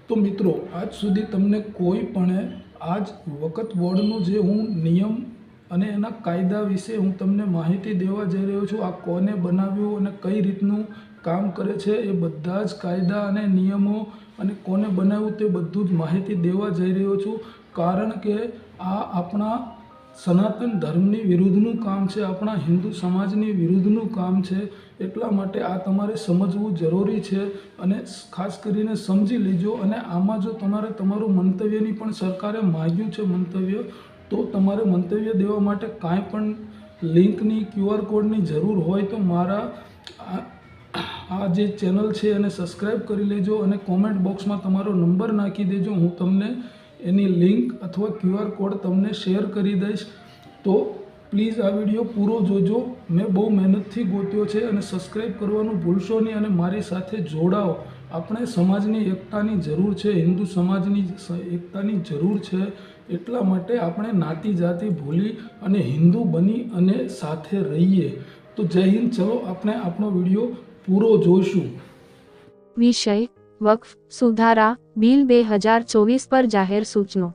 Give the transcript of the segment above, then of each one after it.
તો મિત્રો આજ સુધી તમને કોઈ પણ આજ વકફ બોર્ડનો જે હું નિયમ અને એના કાયદા વિશે હું તમને માહિતી દેવા જઈ રહ્યો છું. આ કોને બનાવ્યું અને કઈ રીતનું કામ કરે છે એ બધા જ કાયદા અને નિયમો અને કોને બનાવ્યું તે બધું જ માહિતી દેવા જઈ રહ્યો છું. કારણ કે આ આપણા સનાતન ધર્મની વિરુદ્ધનું કામ છે, આપણા હિન્દુ સમાજની વિરુદ્ધનું કામ છે. એટલા માટે આ તમારે સમજવું જરૂરી છે અને ખાસ કરીને સમજી લેજો. અને આમાં જો તમારે તમારું મંતવ્યની પણ સરકારે માગ્યું છે મંતવ્ય, તો તમારે મંતવ્ય દેવા માટે કાંઈ પણ લિંકની QR કોડની જરૂર હોય તો મારા આ જે ચેનલ છે એને સબસ્ક્રાઈબ કરી લેજો અને કોમેન્ટ બોક્સમાં તમારો નંબર નાખી દેજો. હું તમને એની લિંક અથવા QR કોડ તમને શેર કરી દઈશ. તો પ્લીઝ આ વિડીયો પૂરો જોજો. મેં બહુ મહેનતથી ગોત્યો છે અને સબસ્ક્રાઈબ કરવાનું ભૂલશો નહીં અને મારી સાથે જોડાઓ. આપણે સમાજની એકતાની જરૂર છે, હિન્દુ સમાજની એકતાની જરૂર છે. એટલા માટે આપણે નાતી જાતિ ભૂલી અને હિન્દુ બની અને સાથે રહીએ. તો જય હિન્દ. ચલો આપણે આપણો વિડીયો પૂરો જોઈશું. વિષય: વક્ફ સુધારા બિલ 2024 પર જાહેર સૂચનો.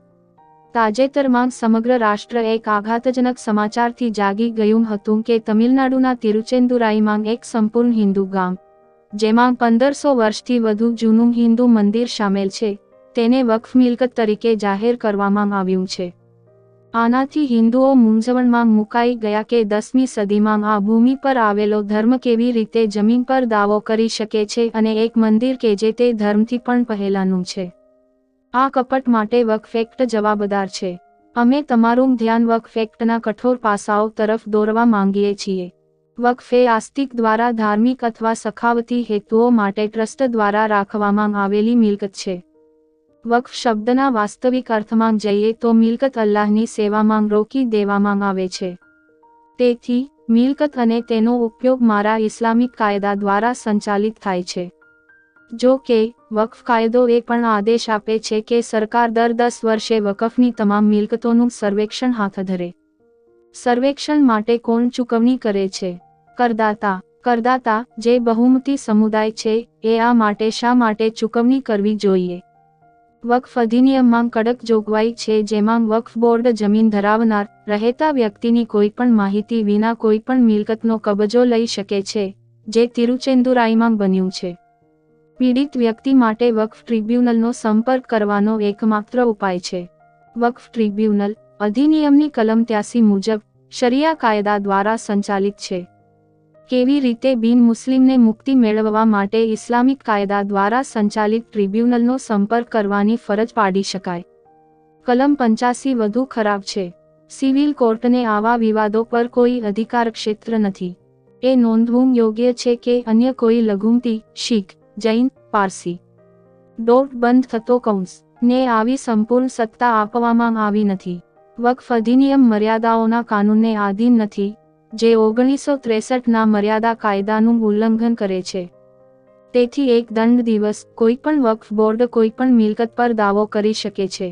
તાજેતરમાં સમગ્ર રાષ્ટ્ર એક આઘાતજનક સમાચારથી જાગી ગયું હતું કે તમિલનાડુના તિરુચેન્દુરાઈમાં એક સંપૂર્ણ હિન્દુ ગામ, જેમાં 1500 વર્ષથી વધુ જૂનું હિન્દુ મંદિર શામેલ છે, તેને વક્ફ મિલકત તરીકે જાહેર કરવામાં આવ્યું છે. આનાથી હિન્દુઓ મૂંઝવણમાં મુકાઈ ગયા કે 10મી સદીમાં આ ભૂમિ પર આવેલો ધર્મ કેવી રીતે જમીન પર દાવો કરી શકે છે, અને એક મંદિર કે જે તે ધર્મથી પણ પહેલાંનું છે. આ કપટ માટે વક્ફ એક્ટ જવાબદાર છે. અમે તમારું ધ્યાન વક્ફ એક્ટના કઠોર પાસાઓ તરફ દોરવા માંગીએ છીએ. વક્ફ એ આસ્તિક દ્વારા ધાર્મિક અથવા સખાવતી હેતુઓ માટે ટ્રસ્ટ દ્વારા રાખવામાં આવેલી મિલકત છે. વક્ફ શબ્દના વાસ્તવિક અર્થમાં જઈએ તો મિલકત અલ્લાહની સેવામાં રોકી દેવામાં આવે છે. તેથી મિલકત અને તેનો ઉપયોગ મારા ઇસ્લામિક કાયદા દ્વારા સંચાલિત થાય છે. જો કે વક્ફ કાયદો એ પણ આદેશ આપે છે કે સરકાર દર 10 વર્ષે વકફની તમામ મિલકતોનું સર્વેક્ષણ હાથ ધરે. સર્વેક્ષણ માટે કોણ ચૂકવણી કરે છે? કરદાતા. કરદાતા, જે બહુમતી સમુદાય છે, એ આ માટે શા માટે ચૂકવણી કરવી જોઈએ? વક્ફ અધિનિયમમાં કડક જોગવાઈ છે, જેમાં વક્ફ બોર્ડ જમીન ધરાવનાર રહેતા વ્યક્તિની કોઈપણ માહિતી વિના કોઈપણ મિલકતનો કબજો લઈ શકે છે, જે તિરુચેન્દુરાઈમાં બન્યું છે. પીડિત વ્યક્તિ માટે વક્ફ ટ્રિબ્યુનલનો સંપર્ક કરવાનો એકમાત્ર ઉપાય છે. વક્ફ ટ્રિબ્યુનલ અધિનિયમની કલમ 83 મુજબ શરિયા કાયદા દ્વારા સંચાલિત છે. કેવી રીતે બિન મુસ્લિમને મુક્તિ મેળવવા માટે ઇસ્લામિક કાયદા દ્વારા સંચાલિત ટ્રિબ્યુનલનો સંપર્ક કરવાની ફરજ પાડી શકાય? કલમ 85 વધુ ખરાબ છે. સિવિલ કોર્ટને આવા વિવાદો પર કોઈ અધિકારક્ષેત્ર નથી. એ નોંધવું યોગ્ય છે કે અન્ય કોઈ લઘુમતી, શીખ, જૈન, પારસી બંધ થતો કૌંસ ને આવી સંપૂર્ણ સત્તા આપવામાં આવી નથી. વક્ફ અધિનિયમ મર્યાદાઓના કાનૂનને આધીન નથી, જે 1963ના મર્યાદા કાયદાનું ઉલ્લંઘન કરે છે. તેથી એક દંડ દિવસ કોઈપણ વક્ફ બોર્ડ કોઈપણ મિલકત પર દાવો કરી શકે છે.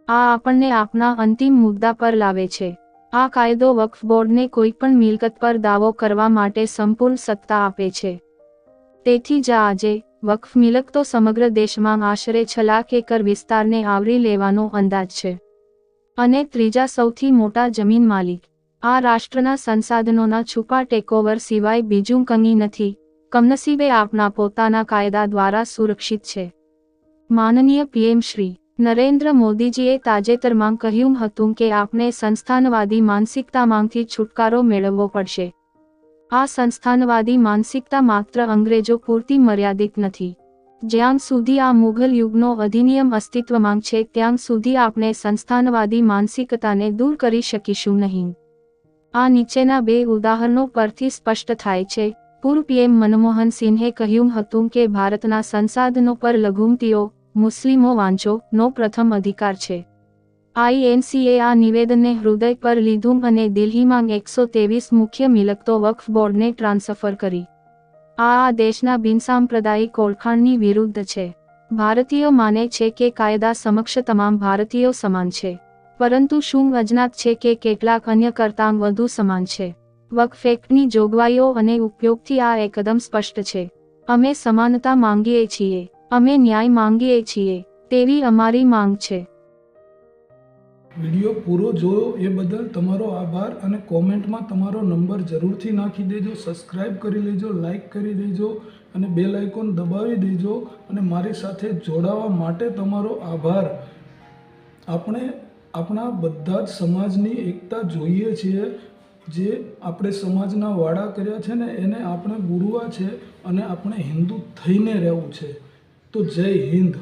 આ આપણને આપના અંતિમ મુદ્દા પર લાવે છે. આ કાયદો વક્ફ બોર્ડને કોઈપણ મિલકત પર દાવો કરવા માટે સંપૂર્ણ સત્તા આપે છે. તેથી જ આજે વક્ફ મિલકતો સમગ્ર દેશમાં આશરે 6 લાખ એકર વિસ્તારને આવરી લેવાનો અંદાજ છે. અને ત્રીજા સૌથી મોટા જમીન માલિક. આ રાષ્ટ્રના સંસાધનોના છુપા ટેકઓવર સિવાય બીજું કંઈ નથી. કમનસીબે આપના પોતાના કાયદા દ્વારા સુરક્ષિત છે. માનનીય PM શ્રી નરેન્દ્ર મોદીજીએ તાજેતરમાં કહ્યું હતું કે આપણે સંસ્થાનવાદી માનસિકતામાંથી છુટકારો મેળવવો પડશે. આ સંસ્થાનવાદી માનસિકતા માત્ર અંગ્રેજો પૂરતી મર્યાદિત નથી. જ્યાં સુધી આ મુઘલ યુગનો અધિનિયમ અસ્તિત્વમાં છે, ત્યાં સુધી આપણે સંસ્થાનવાદી માનસિકતાને દૂર કરી શકીશું નહીં. આ નીચેના 2 ઉદાહરણો પરથી સ્પષ્ટ થાય છે. પૂર્વ PM મનમોહન સિંહે કહ્યું હતું કે ભારતના સંસાધનો પર લઘુમતીઓ, મુસ્લિમો વાંચો નો પ્રથમ અધિકાર છે. INCએ આ નિવેદનને હૃદય પર લીધું અને દિલ્હીમાં 123 મુખ્ય મિલકતો વક્ફ બોર્ડને ટ્રાન્સફર કરી. આ દેશના બિનસાંપ્રદાયિક ઓળખાણની વિરુદ્ધ છે. ભારતીયો માને છે કે કાયદા સમક્ષ તમામ ભારતીયો સમાન છે, પરંતુ શું અજ્ઞાત છે કે કેટલાક અન્ય કરતાં વધુ સમાન છે? વક્ફ એક્ટની જોગવાઈઓ અને ઉપયોગથી આ એકદમ સ્પષ્ટ છે. અમે સમાનતા માંગીએ છીએ. અમે ન્યાય માંગીએ છીએ તેવી અમારી માંગ છે. વિડીયો પૂરો જોયો એ બદલ તમારો આભાર અને કોમેન્ટમાં તમારો નંબર જરૂરથી નાખી દેજો. સબસ્ક્રાઈબ કરી લેજો, લાઈક કરી દેજો અને બેલ આઇકોન દબાવી દેજો અને મારી સાથે જોડાવા માટે તમારો આભાર. આપણે આપણા બધા જ સમાજની એકતા જોઈએ છીએ. જે આપણે સમાજના વાડા કર્યા છે ને એને આપણે બુરવા છે અને આપણે હિન્દુ થઈને રહેવું છે. તો જય હિન્દ.